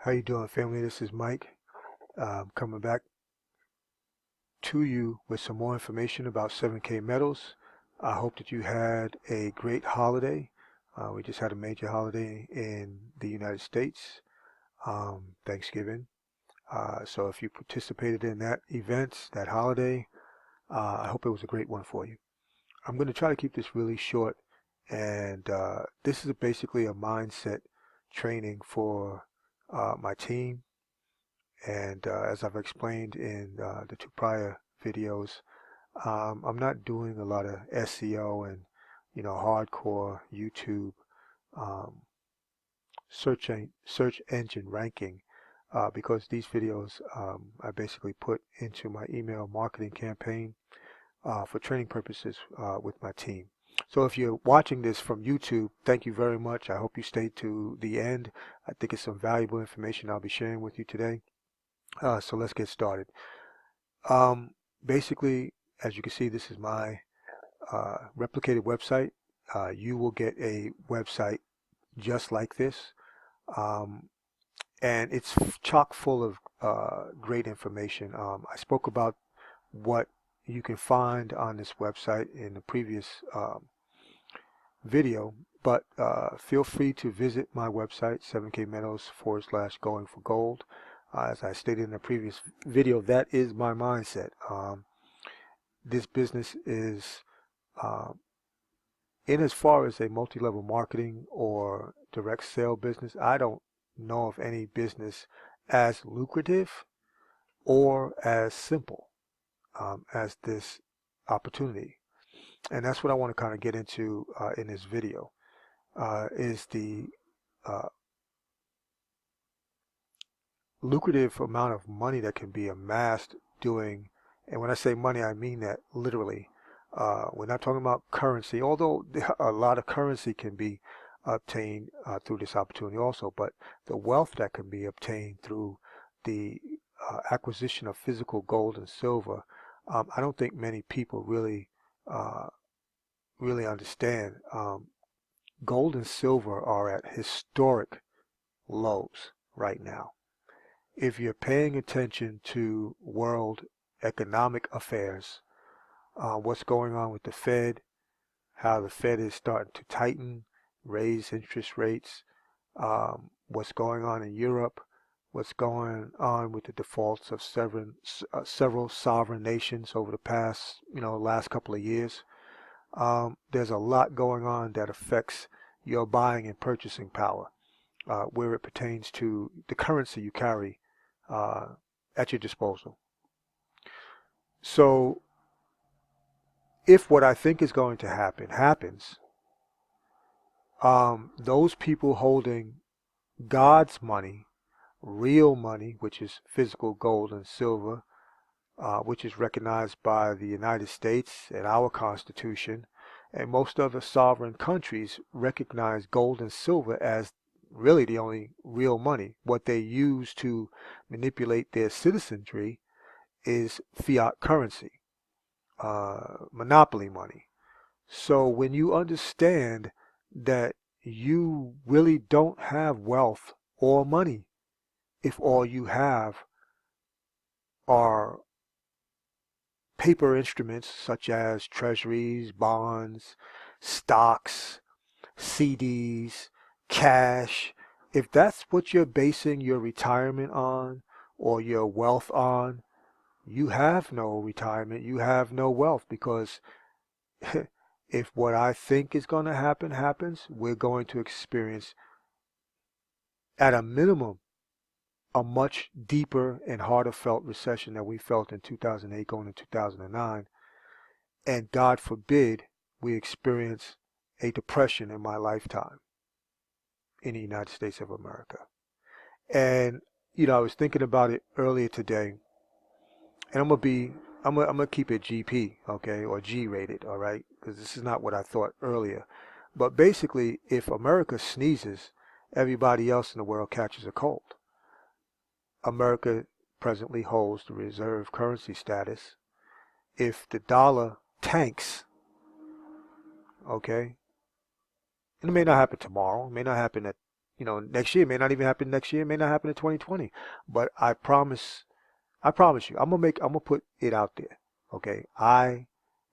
How you doing, family? This is Mike, coming back to you with some more information about 7K metals. I hope that you had a great holiday. We just had a major holiday in the United States, Thanksgiving. So if you participated in that event, that holiday, I hope it was a great one for you. I'm going to try to keep this really short, and this is basically a mindset training for my team. And as I've explained in the two prior videos, I'm not doing a lot of SEO and hardcore YouTube um, search engine ranking because these videos I basically put into my email marketing campaign for training purposes with my team. So if you're watching this from YouTube, thank you very much. I hope you stayed to the end. I think it's some valuable information I'll be sharing with you today. So let's get started. Um, Basically, as you can see, this is my replicated website. You will get a website just like this. Um, and it's chock full of great information. I spoke about what you can find on this website in the previous video, but feel free to visit my website, 7kmetals/going for gold. As I stated in the previous video, that is my mindset. This business is, in as far as a multi-level marketing or direct sale business, I don't know of any business as lucrative or as simple as this opportunity. And that's what I want to kind of get into in this video, is the lucrative amount of money that can be amassed doing, and when I say money, I mean that literally. We're not talking about currency, although a lot of currency can be obtained through this opportunity also, but the wealth that can be obtained through the acquisition of physical gold and silver, I don't think many people really understand. Gold and silver are at historic lows right now. If you're paying attention to world economic affairs, what's going on with the Fed, how the Fed is starting to tighten, raise interest rates, what's going on in Europe, what's going on with the defaults of several sovereign nations over the past, last couple of years. There's a lot going on that affects your buying and purchasing power, where it pertains to the currency you carry at your disposal. So if what I think is going to happen happens, those people holding God's money, real money, which is physical gold and silver, which is recognized by the United States and our Constitution, and most other sovereign countries recognize gold and silver as really the only real money. What they use to manipulate their citizenry is fiat currency, monopoly money. So when you understand that you really don't have wealth or money if all you have are paper instruments such as treasuries, bonds, stocks, CDs, cash, if that's what you're basing your retirement on or your wealth on, you have no retirement, you have no wealth, because if what I think is going to happen happens, we're going to experience, at a minimum, a much deeper and harder felt recession than we felt in 2008 going into 2009. And God forbid we experience a depression in my lifetime in the United States of America. And, I was thinking about it earlier today, and I'm gonna keep it GP, okay, or G rated, all right, because this is not what I thought earlier. But basically, if America sneezes, everybody else in the world catches a cold. America presently holds the reserve currency status. If the dollar tanks, okay, and it may not happen tomorrow, it may not happen at next year. It may not even happen next year. It may not happen in 2020. But I promise you, I'm gonna put it out there. Okay, I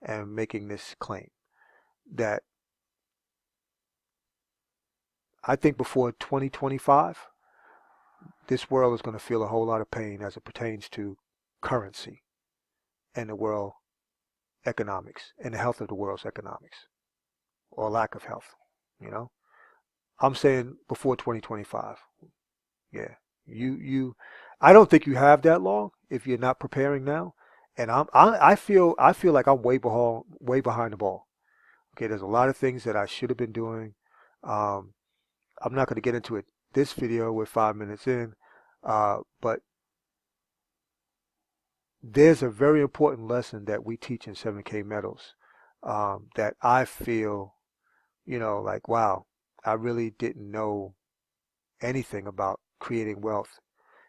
am making this claim that I think before 2025, this world is going to feel a whole lot of pain as it pertains to currency and the world economics and the health of the world's economics or lack of health. You know, I'm saying before 2025. Yeah, I don't think you have that long if you're not preparing now. And I feel like I'm way behind the ball. Okay, there's a lot of things that I should have been doing. Um, I'm not going to get into it this video. We're 5 minutes in, but there's a very important lesson that we teach in 7K Metals that I feel, like, wow, I really didn't know anything about creating wealth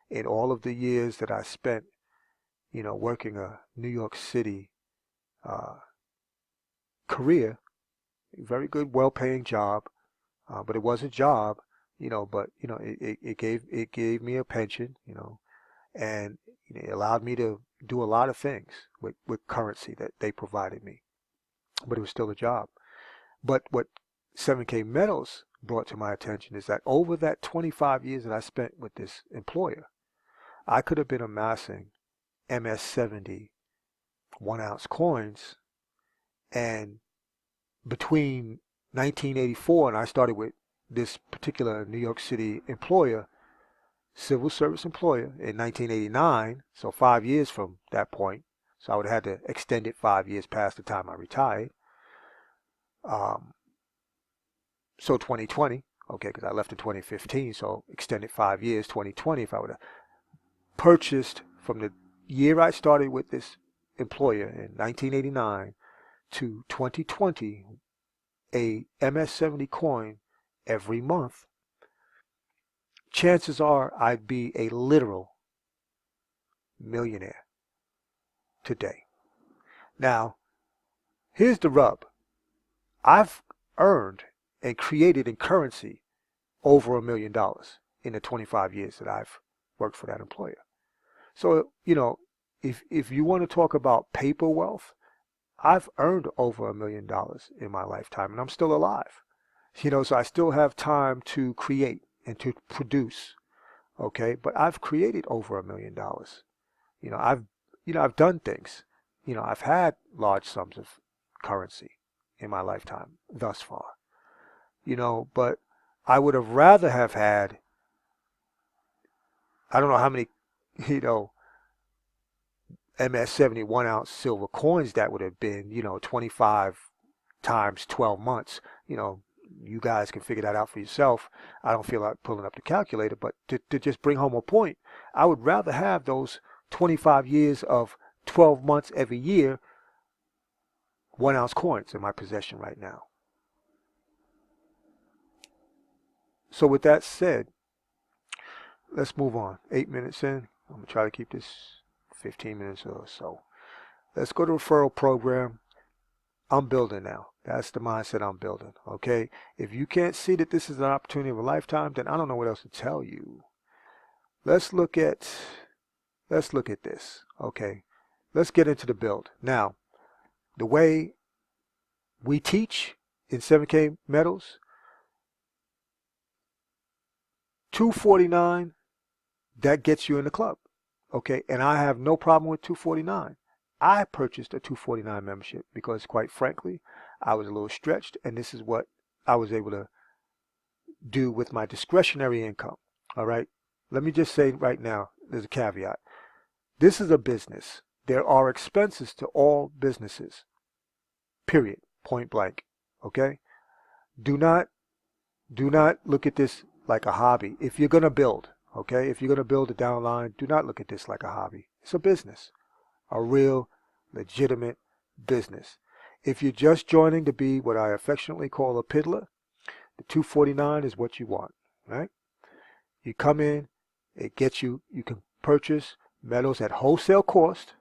in all of the years that I spent, working a New York City uh, career, a very good, well-paying job, but it was a job, but it gave me a pension, and it allowed me to do a lot of things with currency that they provided me, but it was still a job. But what 7K Metals brought to my attention is that over that 25 years that I spent with this employer, I could have been amassing MS-70 1 ounce coins, and between 1984 and I started with this particular New York City employer, civil service employer, in 1989, so 5 years from that point, so I would have had to extend it 5 years past the time I retired. Um, so 2020, okay, because I left in 2015, so extended 5 years, 2020, if I would have purchased from the year I started with this employer in 1989 to 2020 a MS-70 coin every month, chances are I'd be a literal millionaire today. Now, here's the rub. I've earned and created in currency over $1 million in the 25 years that I've worked for that employer. So, if you want to talk about paper wealth, I've earned over $1 million in my lifetime, and I'm still alive. So I still have time to create and to produce. Okay, but I've created over $1 million. I've I've done things. I've had large sums of currency in my lifetime thus far. But I would have rather have had, I don't know how many, MS-70 1 ounce silver coins that would have been, 25 times 12 months. You guys can figure that out for yourself. I don't feel like pulling up the calculator, but to just bring home a point, I would rather have those 25 years of 12 months every year 1 ounce coins in my possession right now. So with that said, let's move on. 8 minutes in. I'm going to try to keep this 15 minutes or so. Let's go to referral program. I'm building now. That's the mindset I'm building. Okay. If you can't see that this is an opportunity of a lifetime, then I don't know what else to tell you. Let's look at this. Okay. Let's get into the build. Now, the way we teach in 7K Metals, 249, that gets you in the club. Okay. And I have no problem with 249. I purchased a 249 membership because, quite frankly, I was a little stretched, and this is what I was able to do with my discretionary income. All right. Let me just say right now, there's a caveat. This is a business. There are expenses to all businesses. Period. Point blank. Okay. Do not look at this like a hobby. If you're going to build, okay, if you're going to build a downline, do not look at this like a hobby. It's a business. A real, legitimate business. If you're just joining to be what I affectionately call a piddler, the 249 is what you want, right? You come in, it gets you can purchase metals at wholesale cost,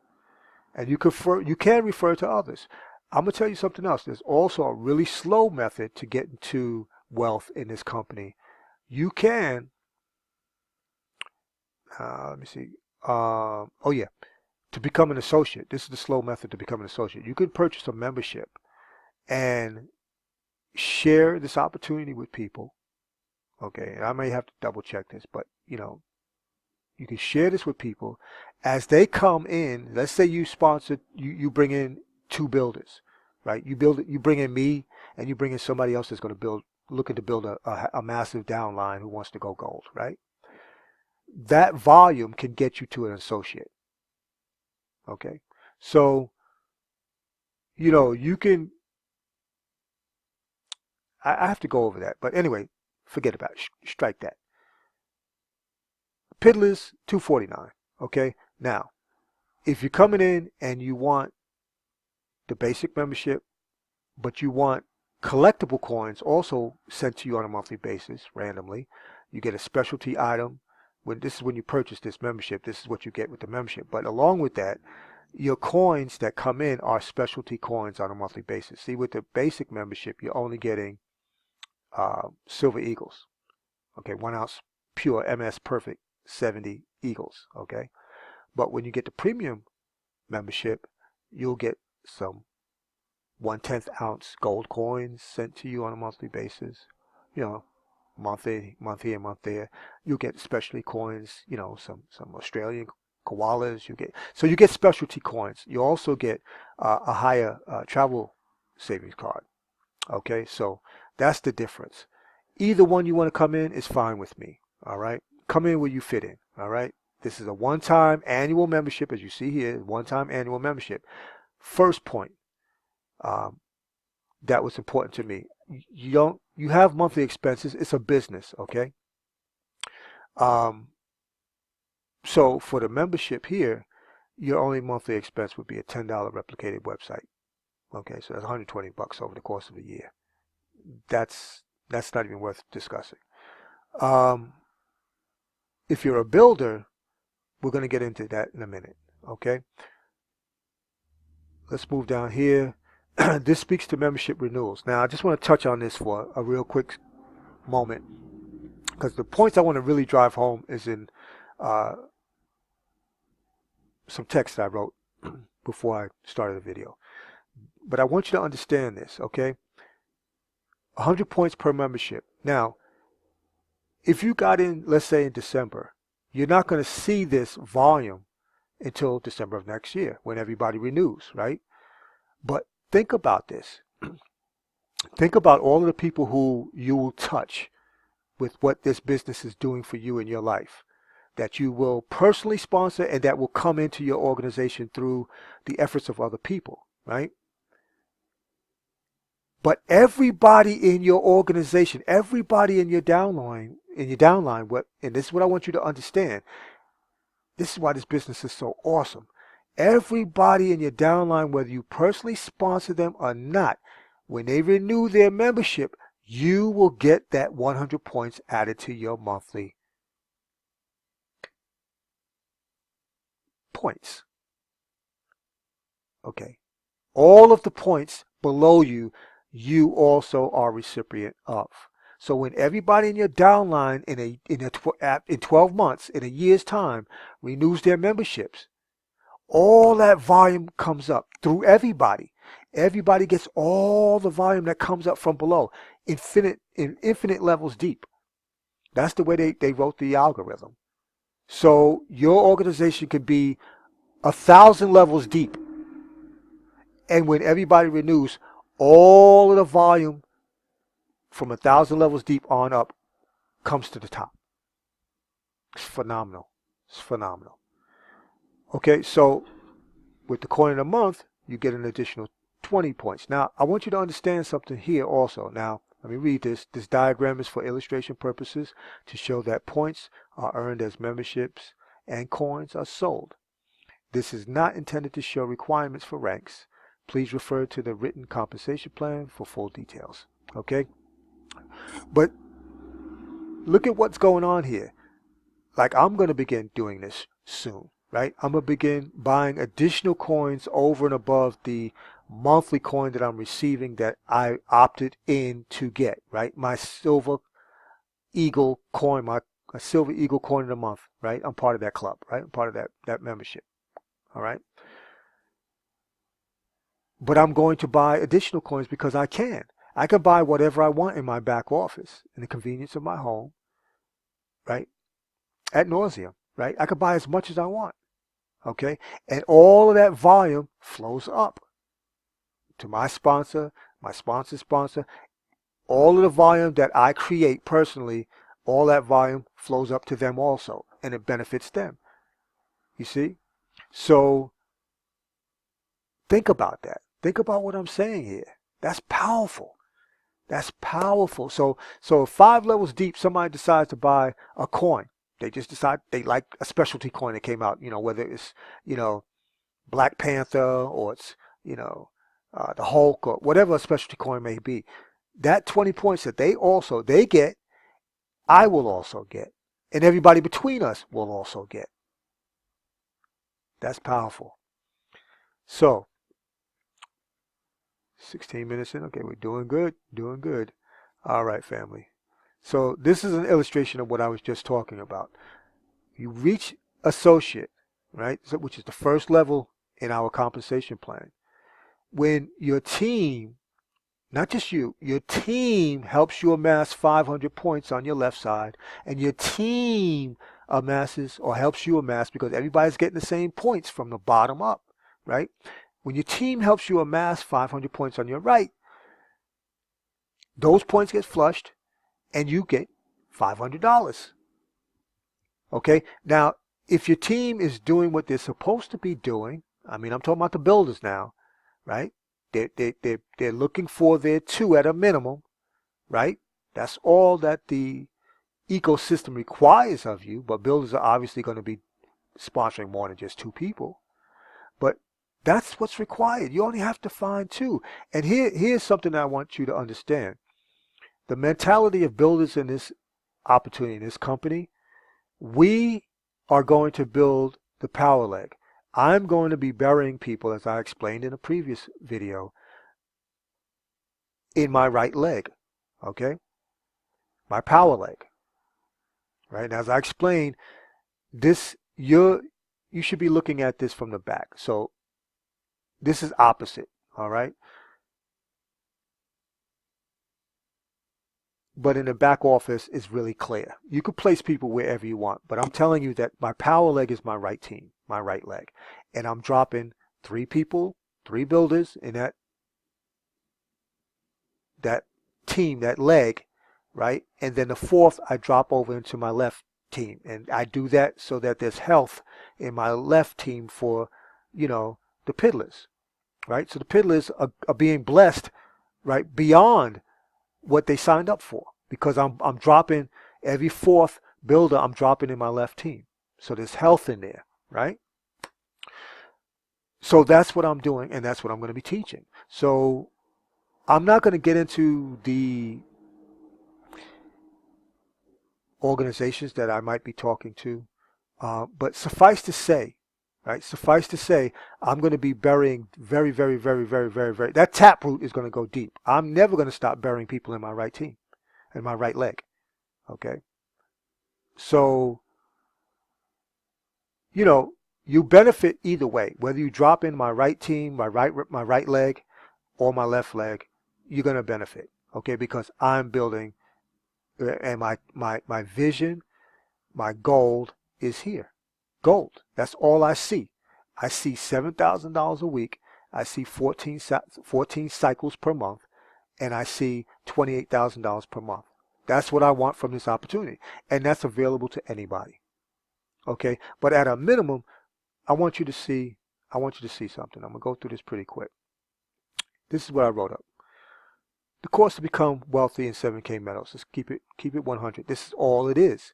and you can refer to others. I'm going to tell you something else. There's also a really slow method to get into wealth in this company. you can, let me see. Oh yeah, to become an associate. This is the slow method to become an associate. You can purchase a membership and share this opportunity with people. Okay, and I may have to double check this, but you can share this with people as they come in. Let's say you sponsor, you bring in 2 builders, right? You bring in me, and you bring in somebody else that's going to looking to build a massive downline who wants to go gold, right? That volume can get you to an associate. Okay, so you can. I have to go over that, but anyway, forget about it. Strike that. Piddlers 249. Okay, now if you're coming in and you want the basic membership, but you want collectible coins also sent to you on a monthly basis randomly, you get a specialty item. This is when you purchase this membership, this is what you get with the membership. But along with that, your coins that come in are specialty coins on a monthly basis. See, with the basic membership, you're only getting silver eagles. Okay, 1 ounce pure MS Perfect 70 eagles. Okay, but when you get the premium membership, you'll get some 1/10 ounce gold coins sent to you on a monthly basis. Month here, month there. You'll get specialty coins. Some Australian koalas. You get specialty coins. You also get a higher travel savings card. Okay, so that's the difference. Either one you want to come in is fine with me. All right, come in where you fit in. All right, this is a one-time annual membership, as you see here. One-time annual membership. First point. That was important to me. You have monthly expenses. It's a business, okay? So for the membership here, your only monthly expense would be a $10 replicated website. Okay, so that's $120 over the course of a year. That's not even worth discussing. If you're a builder, we're going to get into that in a minute, okay? Let's move down here. This speaks to membership renewals. Now, I just want to touch on this for a real quick moment, because the points I want to really drive home is in some text that I wrote before I started the video. But I want you to understand this, okay? 100 points per membership. Now, if you got in, let's say in December, you're not going to see this volume until December of next year when everybody renews, right? But think about this. Think about all of the people who you will touch with what this business is doing for you in your life, that you will personally sponsor and that will come into your organization through the efforts of other people, right? But everybody in your organization, everybody in your downline, and this is what I want you to understand. This is why this business is so awesome. Everybody in your downline, whether you personally sponsor them or not, when they renew their membership, you will get that 100 points added to your monthly points. Okay. All of the points below you, you also are recipient of. So when everybody in your downline in 12 months, in a year's time, renews their memberships, all that volume comes up through everybody. Everybody gets all the volume that comes up from below, infinite levels deep. That's the way they wrote the algorithm. So your organization could be 1,000 levels deep. And when everybody renews, all of the volume from 1,000 levels deep on up comes to the top. It's phenomenal. It's phenomenal. Okay, so with the coin of the month, you get an additional 20 points. Now, I want you to understand something here also. Now, let me read this. This diagram is for illustration purposes to show that points are earned as memberships and coins are sold. This is not intended to show requirements for ranks. Please refer to the written compensation plan for full details. Okay? But look at what's going on here. Like, I'm going to begin doing this soon, right? I'm going to begin buying additional coins over and above the monthly coin that I'm receiving that I opted in to get, right? My silver Eagle coin, a silver Eagle coin of the month, right? I'm part of that club, right? I'm part of that membership, all right? But I'm going to buy additional coins because I can. I can buy whatever I want in my back office, in the convenience of my home, right? Ad nauseum, right? I can buy as much as I want, okay? And all of that volume flows up to my sponsor, my sponsor's sponsor. All of the volume that I create personally, all that volume flows up to them also, and it benefits them. You see? So think about that. Think about what I'm saying here. That's powerful. That's powerful. So 5 levels deep, somebody decides to buy a coin. They just decide they like a specialty coin that came out, whether it's, Black Panther or it's, the Hulk or whatever a specialty coin may be. That 20 points that they get, I will also get. And everybody between us will also get. That's powerful. So, 16 minutes in. Okay, we're doing good. Doing good. All right, family. So this is an illustration of what I was just talking about. You reach associate, right? So, which is the first level in our compensation plan. When your team, not just you, your team helps you amass 500 points on your left side, and your team amasses or helps you amass, because everybody's getting the same points from the bottom up, right? When your team helps you amass 500 points on your right, those points get flushed and you get $500. Okay? Now, if your team is doing what they're supposed to be doing, I'm talking about the builders now, right? They're looking for their 2 at a minimum, right? That's all that the ecosystem requires of you, but builders are obviously going to be sponsoring more than just 2 people. But that's what's required. You only have to find 2. And here's something I want you to understand. The mentality of builders in this opportunity, in this company, we are going to build the power leg. I'm going to be burying people, as I explained in a previous video, in my right leg, okay? My power leg, right? And as I explained, you should be looking at this from the back. So this is opposite, all right? But in the back office, it's really clear. You could place people wherever you want, but I'm telling you that my power leg is my right team, my right leg. And I'm dropping 3 people, 3 builders in that team, that leg, right? And then the 4th, I drop over into my left team. And I do that so that there's health in my left team for, the piddlers, right? So the piddlers are being blessed, right, beyond what they signed up for, because I'm dropping every 4th builder, I'm dropping in my left team. So there's health in there, right? So that's what I'm doing, and that's what I'm going to be teaching. So I'm not going to get into the organizations that I might be talking to, but suffice to say, right? Suffice to say, I'm going to be burying very, very, very, very, very, very. That taproot is going to go deep. I'm never going to stop burying people in my right team, in my right leg. Okay. So, you benefit either way. Whether you drop in my right team, my right leg, or my left leg, you're going to benefit. Okay, because I'm building, and my vision, my goal is here. Gold. That's all I see. I see $7,000 a week. I see 14 cycles per month, and I see $28,000 per month. That's what I want from this opportunity, and that's available to anybody. Okay, but at a minimum, I want you to see something. I'm gonna go through this pretty quick. This is what I wrote up. The course to become wealthy in 7K metals. Let's keep it 100. This is all it is.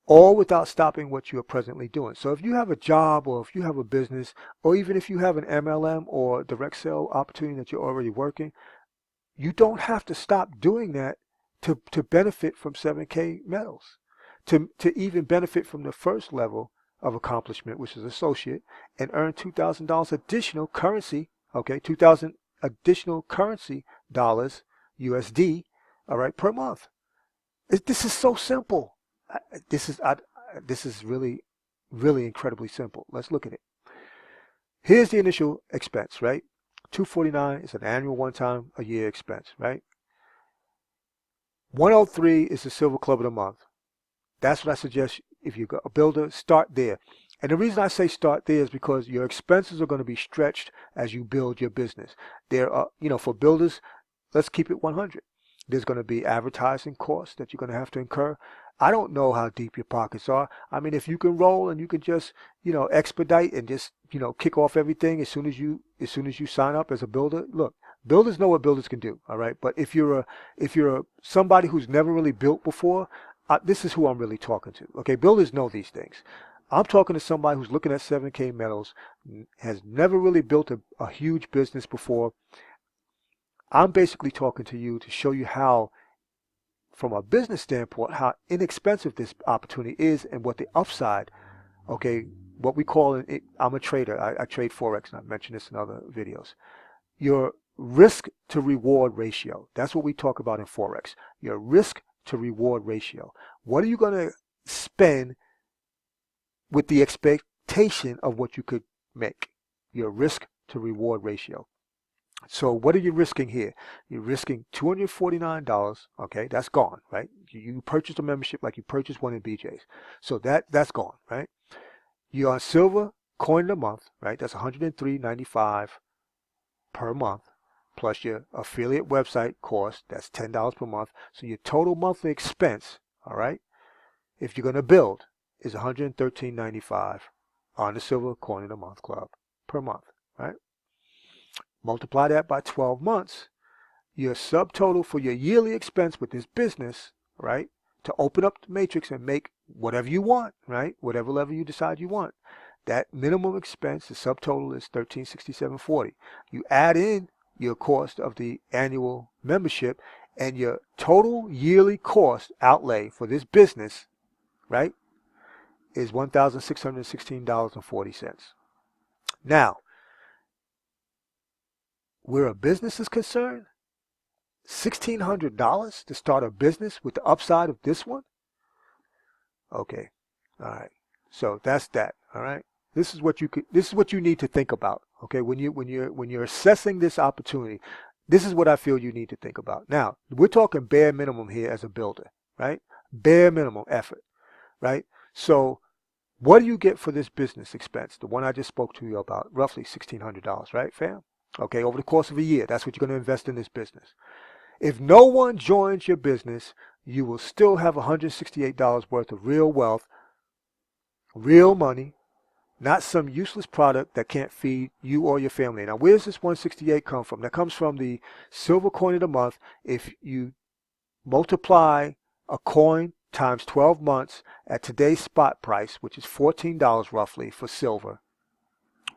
All without stopping what you are presently doing. So if you have a job, or if you have a business, or even if you have an MLM or direct sale opportunity that you're already working, you don't have to stop doing that to benefit from 7K metals. To even benefit from the first level of accomplishment, which is associate, and earn $2,000 additional currency, okay, 2,000 additional currency dollars, USD, all right, per month. This is so simple. This is this is really, really incredibly simple. Let's look at it. Here's the initial expense, right? 249 is an annual one-time a year expense, right? 103 is the silver club of the month. That's what I suggest. If you're a builder, start there. And the reason I say start there is because your expenses are going to be stretched as you build your business. There are, for builders, let's keep it 100. There's going to be advertising costs that you're going to have to incur. I don't know how deep your pockets are. I mean, if you can roll and you can just, expedite and just, kick off everything as soon as you sign up as a builder. Look, builders know what builders can do, all right? But if you're somebody who's never really built before, this is who I'm really talking to. Okay, builders know these things. I'm talking to somebody who's looking at 7K metals, has never really built a huge business before. I'm basically talking to you to show you how, from a business standpoint, how inexpensive this opportunity is and what the upside, okay, what we call it, I'm a trader. I trade Forex, and I've mentioned this in other videos. Your risk to reward ratio. That's what we talk about in Forex. Your risk to reward ratio. What are you going to spend with the expectation of what you could make? Your risk to reward ratio. So what are you risking here? You're risking $249. Okay, that's gone, right? You purchased a membership like you purchased one in BJ's. So that's gone, right? You're on silver coin of the month, right? That's $103.95 per month, plus your affiliate website cost. That's $10 per month. So your total monthly expense, all right, if you're going to build, is $113.95 on the silver coin of the month club per month, right? Multiply that by 12 months. Your subtotal for your yearly expense with this business, right, to open up the matrix and make whatever you want, right, whatever level you decide you want, that minimum expense, the subtotal is $1,367.40. You add in your cost of the annual membership, and your total yearly cost outlay for this business, right, is $1,616.40. Now, where a business is concerned, $1,600 to start a business with the upside of this one? Okay. All right. So that's that. All right. This is what you need to think about. Okay. When you're assessing this opportunity, this is what I feel you need to think about. Now, we're talking bare minimum here as a builder, right? Bare minimum effort, right? So what do you get for this business expense? The one I just spoke to you about, roughly $1,600, right, fam? Okay, over the course of a year, that's what you're going to invest in this business. If no one joins your business, you will still have $168 worth of real wealth, real money, not some useless product that can't feed you or your family. Now, where's this 168 come from? That comes from the silver coin of the month. If you multiply a coin times 12 months at today's spot price, which is $14 roughly for silver,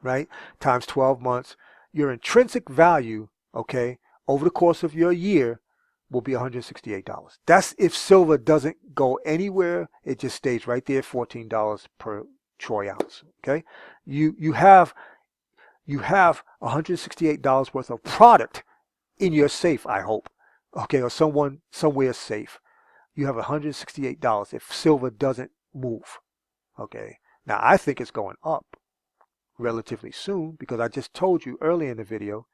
right, times 12 months, your intrinsic value, okay, over the course of your year will be $168. That's if silver doesn't go anywhere. It just stays right there, $14 per troy ounce. Okay, you have $168 worth of product in your safe, I hope. Okay, or someone somewhere safe. You have $168 if silver doesn't move. Okay, now I think it's going up relatively soon, because I just told you earlier in the video,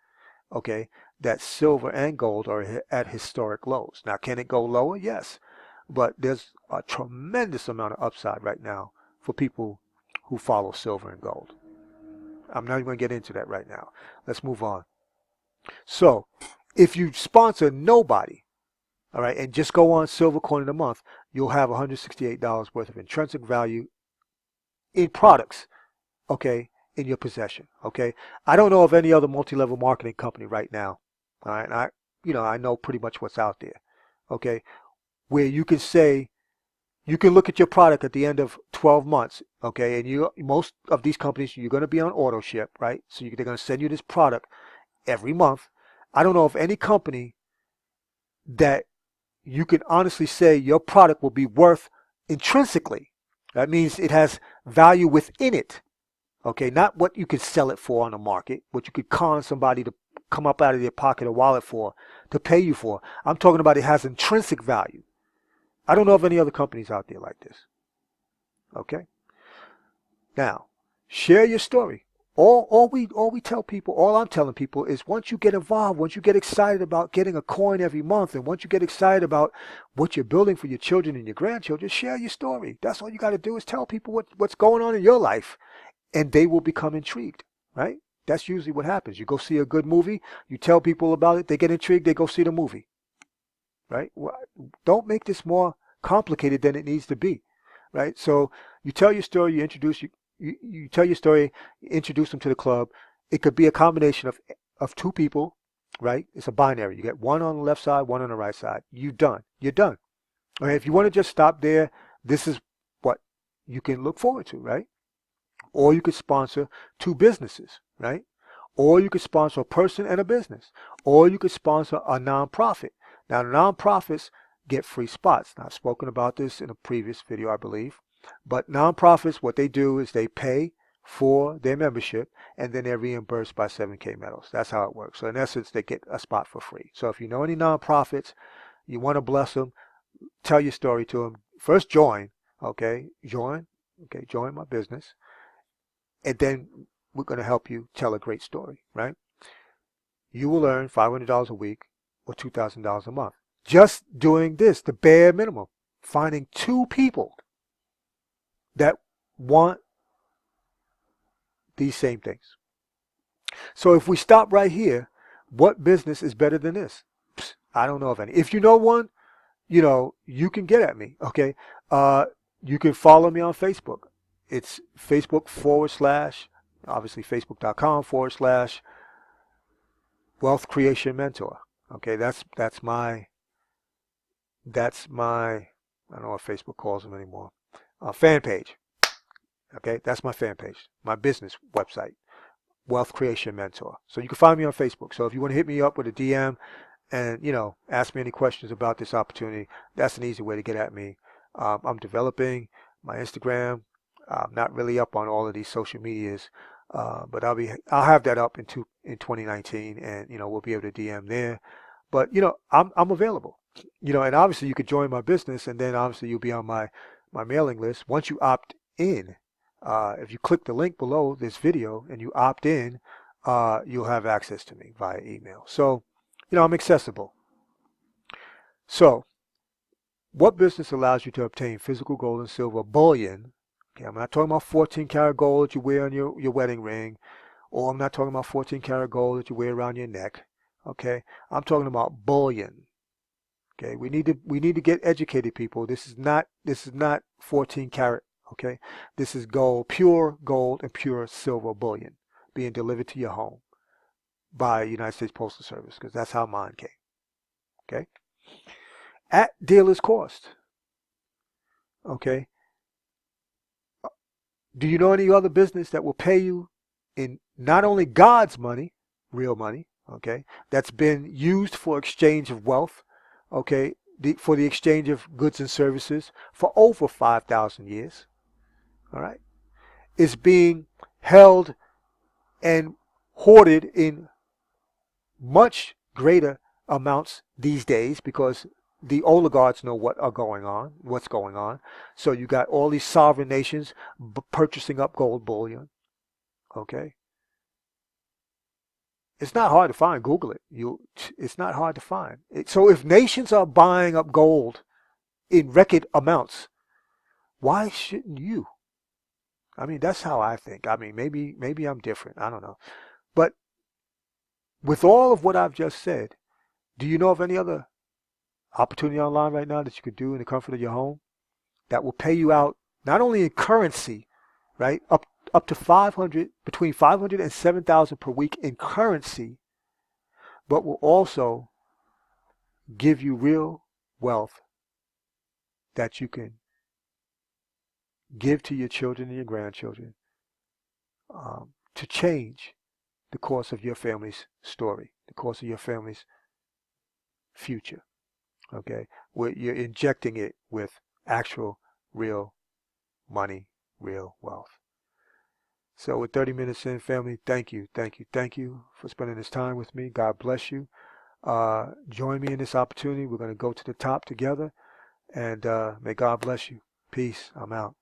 okay, that silver and gold are at historic lows. Now, can it go lower? Yes, but there's a tremendous amount of upside right now for people who follow silver and gold. I'm not even going to get into that right now. Let's move on. So, if you sponsor nobody, all right, and just go on silver coin of the month, you'll have $168 worth of intrinsic value in products, okay, in your possession. Okay, I don't know of any other multi-level marketing company right now. All right, I know pretty much what's out there. Okay, where you can say, you can look at your product at the end of 12 months. Okay, and most of these companies, you're going to be on auto ship, right? So they're going to send you this product every month. I don't know of any company that you can honestly say your product will be worth intrinsically. That means it has value within it. Okay, not what you could sell it for on the market, what you could con somebody to come up out of their pocket or wallet for, to pay you for. I'm talking about it has intrinsic value. I don't know of any other companies out there like this. Okay? Now, share your story. All we tell people, all I'm telling people is once you get involved, once you get excited about getting a coin every month, and once you get excited about what you're building for your children and your grandchildren, share your story. That's all you got to do is tell people what's going on in your life, and they will become intrigued, right? That's usually what happens. You go see a good movie, you tell people about it, they get intrigued, they go see the movie, right? Well, don't make this more complicated than it needs to be, right? So you tell your story, you tell your story, introduce them to the club. It could be a combination of two people, right? It's a binary. You get one on the left side, one on the right side. You're done. You're done. All right, if you want to just stop there, this is what you can look forward to, right? Or you could sponsor two businesses, right? Or you could sponsor a person and a business. Or you could sponsor a nonprofit. Now, nonprofits get free spots. Now, I've spoken about this in a previous video, I believe. But nonprofits, what they do is they pay for their membership and then they're reimbursed by 7K medals. That's how it works. So in essence, they get a spot for free. So if you know any nonprofits, you want to bless them, tell your story to them. First join, okay? Join my business. And then we're going to help you tell a great story, right? You will earn $500 a week or $2,000 a month. Just doing this, the bare minimum. Finding two people that want these same things. So if we stop right here, what business is better than this? I don't know of any. If you know one, you can get at me, okay? You can follow me on Facebook. It's Facebook / obviously facebook.com / Wealth Creation Mentor. Okay, that's my I don't know what Facebook calls them anymore. Fan page. Okay, that's my fan page, my business website, Wealth Creation Mentor. So you can find me on Facebook. So if you want to hit me up with a DM and ask me any questions about this opportunity, that's an easy way to get at me. I'm developing my Instagram. I'm not really up on all of these social medias, but I'll have that up in 2019, and we'll be able to DM there. But I'm available. And obviously you could join my business, and then obviously you'll be on my mailing list. Once you opt in, if you click the link below this video and you opt in, you'll have access to me via email. So I'm accessible. So what business allows you to obtain physical gold and silver bullion? Okay, I'm not talking about 14 karat gold that you wear on your wedding ring, or I'm not talking about 14 karat gold that you wear around your neck. Okay, I'm talking about bullion. Okay, we need to get educated, people. This is not 14 karat. Okay, this is gold, pure gold and pure silver bullion being delivered to your home by United States Postal Service, because that's how mine came. Okay, at dealer's cost. Okay. Do you know any other business that will pay you in not only God's money, real money, okay, that's been used for exchange of wealth, okay, for the exchange of goods and services for over 5,000 years, all right, is being held and hoarded in much greater amounts these days because the oligarchs know what's going on. So you got all these sovereign nations purchasing up gold bullion. Okay, it's not hard to find. Google it. It's not hard to find. So if nations are buying up gold in record amounts, why shouldn't you? I mean, that's how I think. I mean, maybe I'm different. I don't know. But with all of what I've just said, do you know of any other opportunity online right now that you could do in the comfort of your home that will pay you out not only in currency, right, up to 500, between 500 and 7,000 per week in currency, but will also give you real wealth that you can give to your children and your grandchildren to change the course of your family's story, the course of your family's future. Okay, where you're injecting it with actual, real money, real wealth. So with 30 minutes in, family, thank you for spending this time with me. God bless you. Join me in this opportunity. We're going to go to the top together. And may God bless you. Peace. I'm out.